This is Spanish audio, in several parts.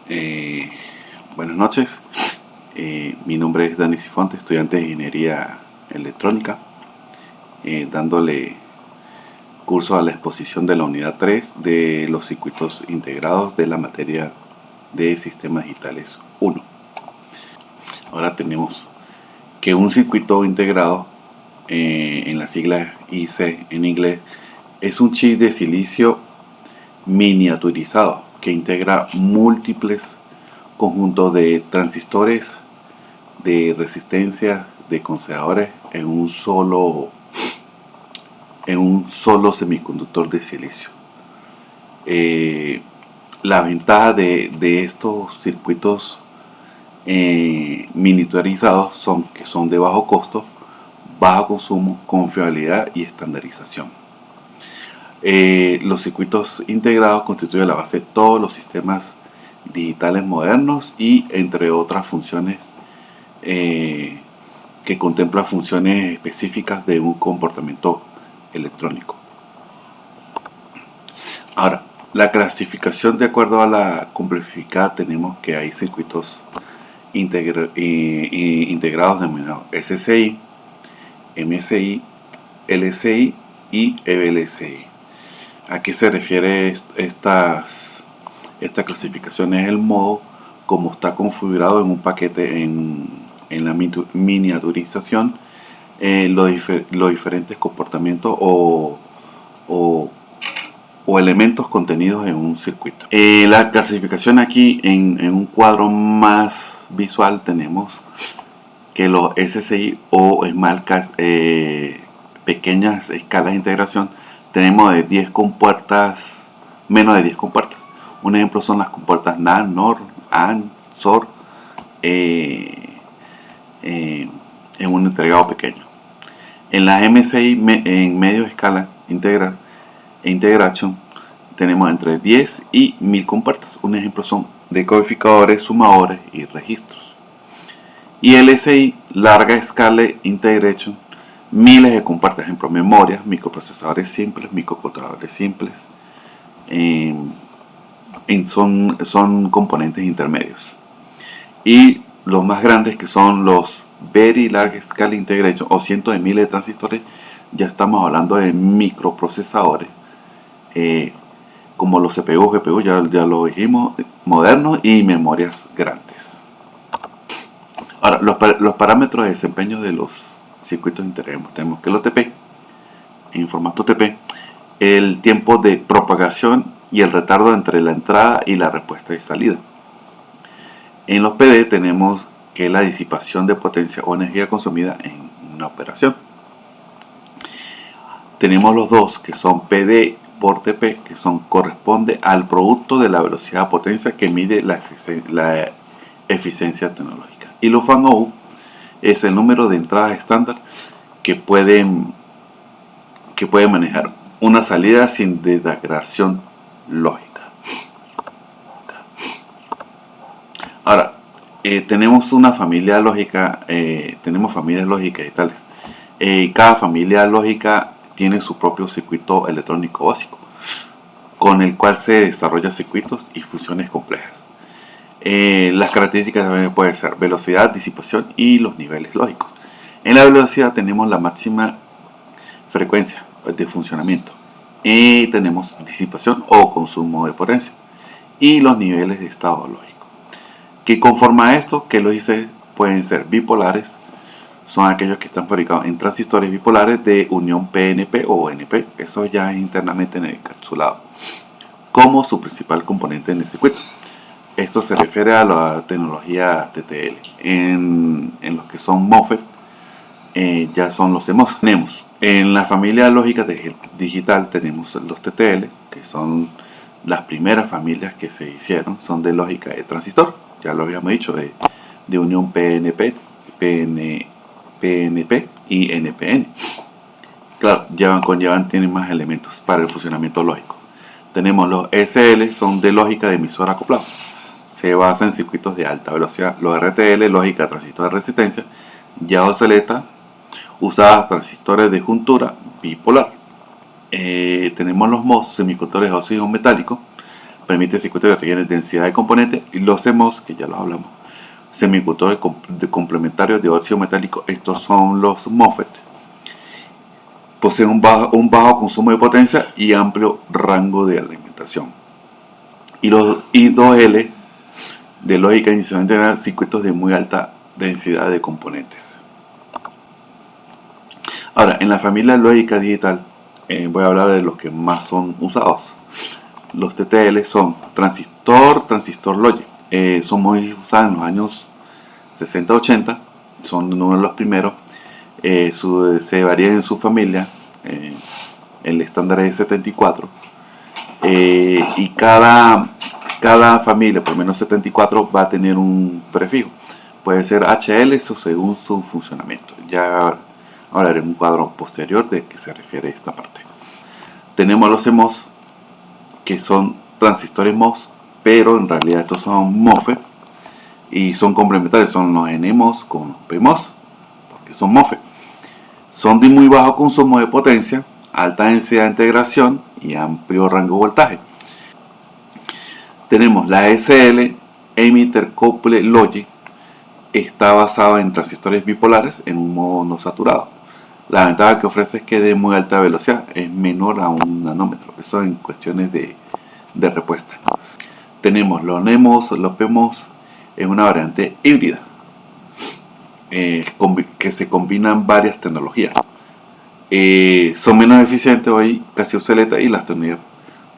Eh, Buenas noches, mi nombre es Dani Sifonte, estudiante de Ingeniería Electrónica, dándole curso a la exposición de la unidad 3 de los circuitos integrados de la materia de Sistemas Digitales 1. Ahora tenemos que un circuito integrado, en la sigla IC en inglés, es un chip de silicio miniaturizado que integra múltiples conjuntos de transistores, de resistencia, de condensadores en un solo semiconductor de silicio. La ventaja de estos circuitos miniaturizados son que son de bajo costo, bajo consumo, confiabilidad y estandarización. Los circuitos integrados constituyen la base de todos los sistemas digitales modernos y entre otras funciones que contempla funciones específicas de un comportamiento electrónico. Ahora, la clasificación de acuerdo a la complejidad, tenemos que hay circuitos integrados denominados SSI, MSI, LSI y EVLSI. ¿A qué se refiere esta clasificación? Es el modo como está configurado en un paquete en la miniaturización, los diferentes comportamientos o elementos contenidos en un circuito. La clasificación aquí en un cuadro más visual tenemos que los SSI o pequeñas escalas de integración tenemos de 10 compuertas, menos de 10 compuertas. Un ejemplo son las compuertas NAND, NOR, AND, SOR, en un integrado pequeño. En las MSI en medio escala integration tenemos entre 10 y 1000 compuertas. Un ejemplo son decodificadores, sumadores y registros. Y LSI, larga escala integration, miles de compuertas, ejemplo, memorias, microprocesadores simples, microcontroladores simples, son componentes intermedios. Y los más grandes, que son los Very Large Scale Integration o cientos de miles de transistores, ya estamos hablando de microprocesadores, como los CPU, GPU, ya lo dijimos, modernos, y memorias grandes. Ahora, los parámetros de desempeño de los circuitos integrados. Tenemos que el OTP, en formato TP, el tiempo de propagación y el retardo entre la entrada y la respuesta de salida. En los PD tenemos que la disipación de potencia o energía consumida en una operación. Tenemos los dos, que son PD por TP, que corresponde al producto de la velocidad de potencia que mide la eficiencia tecnológica. Y los fan-out es el número de entradas estándar que puede manejar una salida sin degradación lógica. Ahora, tenemos una familia lógica, tenemos familias lógicas y tales. Cada familia lógica tiene su propio circuito electrónico básico, con el cual se desarrollan circuitos y funciones complejas. Las características también pueden ser velocidad, disipación y los niveles lógicos. En la velocidad tenemos la máxima frecuencia de funcionamiento, y tenemos disipación o consumo de potencia y los niveles de estado lógico. Que conforma a esto, que lo dice, pueden ser bipolares, son aquellos que están fabricados en transistores bipolares de unión PNP o NP, eso ya es internamente en el encapsulado, como su principal componente en el circuito. Esto se refiere a la tecnología TTL. En los que son MOSFET, ya son los CMOS. Tenemos en la familia lógica digital, tenemos los TTL, que son las primeras familias que se hicieron, son de lógica de transistor, ya lo habíamos dicho, de unión PNP, PNP y NPN. Claro, tienen más elementos para el funcionamiento lógico. Tenemos los SL, son de lógica de emisor acoplado, se basa en circuitos de alta velocidad. Los RTL, lógica de transistor de resistencia, ya obsoleta, usadas transistores de juntura bipolar. Tenemos los MOS, semiconductores de óxido metálico, permite circuitos de relleno de densidad de componentes, y los CMOS, que ya los hablamos, semiconductores complementarios de óxido metálico, estos son los MOSFET. Poseen un bajo consumo de potencia y amplio rango de alimentación. Y los I2L de lógica inicial integral, circuitos de muy alta densidad de componentes. Ahora, en la familia lógica digital, voy a hablar de los que más son usados. Los TTL son transistor logic. Son muy usados en los años 60-80, son uno de los primeros. Se varía en su familia. El estándar es 74. Y cada familia, por lo menos 74, va a tener un prefijo. Puede ser HL, eso según su funcionamiento. Ya hablaré en un cuadro posterior de qué se refiere a esta parte. Tenemos los CMOS, que son transistores MOS, pero en realidad estos son MOSFET y son complementarios. Son los NMOS con los PMOS, porque son MOSFET. Son de muy bajo consumo de potencia, alta densidad de integración y amplio rango de voltaje. Tenemos la SL Emitter Coupled Logic. Está basada en transistores bipolares en un modo no saturado. La ventaja que ofrece es que de muy alta velocidad, es menor a 1 nanómetro. Eso en cuestiones de respuesta. Tenemos los NMOS, los PMOS, es una variante híbrida que se combinan varias tecnologías. Son menos eficientes hoy, casi obsoletas, y las tecnologías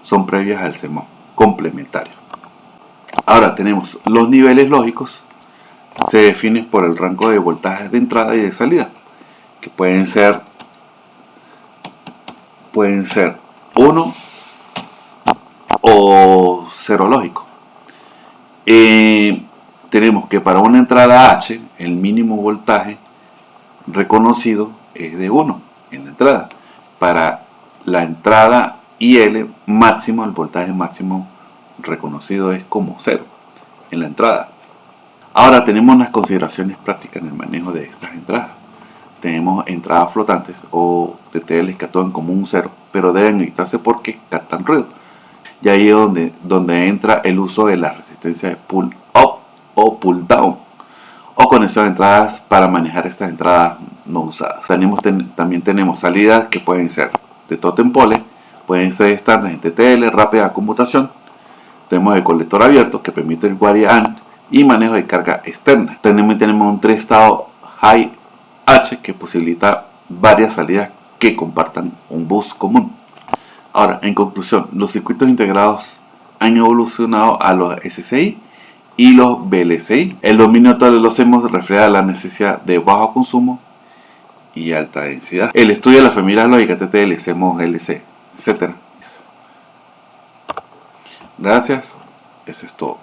son previas al CMOS complementario. Ahora tenemos los niveles lógicos. Se definen por el rango de voltajes de entrada y de salida, que pueden ser 1 o 0 lógico. Tenemos que para una entrada H, el mínimo voltaje reconocido es de 1 en la entrada. Para la entrada IL máximo, el voltaje máximo reconocido es como 0 en la entrada. Ahora tenemos unas consideraciones prácticas en el manejo de estas entradas. Tenemos entradas flotantes o TTL que actúan como un 0, pero deben evitarse porque captan ruido. Y ahí es donde entra el uso de la resistencia de pull up o pull down, o conexión de entradas para manejar estas entradas no usadas. También tenemos salidas que pueden ser de totem pole, pueden ser estándar en TTL, rápida conmutación. Tenemos el colector abierto que permite el variant y manejo de carga externa. Tenemos un 3-estado high H que posibilita varias salidas que compartan un bus común. Ahora, en conclusión, los circuitos integrados han evolucionado a los SCI y los VLCI. El dominio actual de los CMOS refleja la necesidad de bajo consumo y alta densidad. El estudio de la familia lógica TTL, CMOS, LC, etc. Gracias, eso es todo.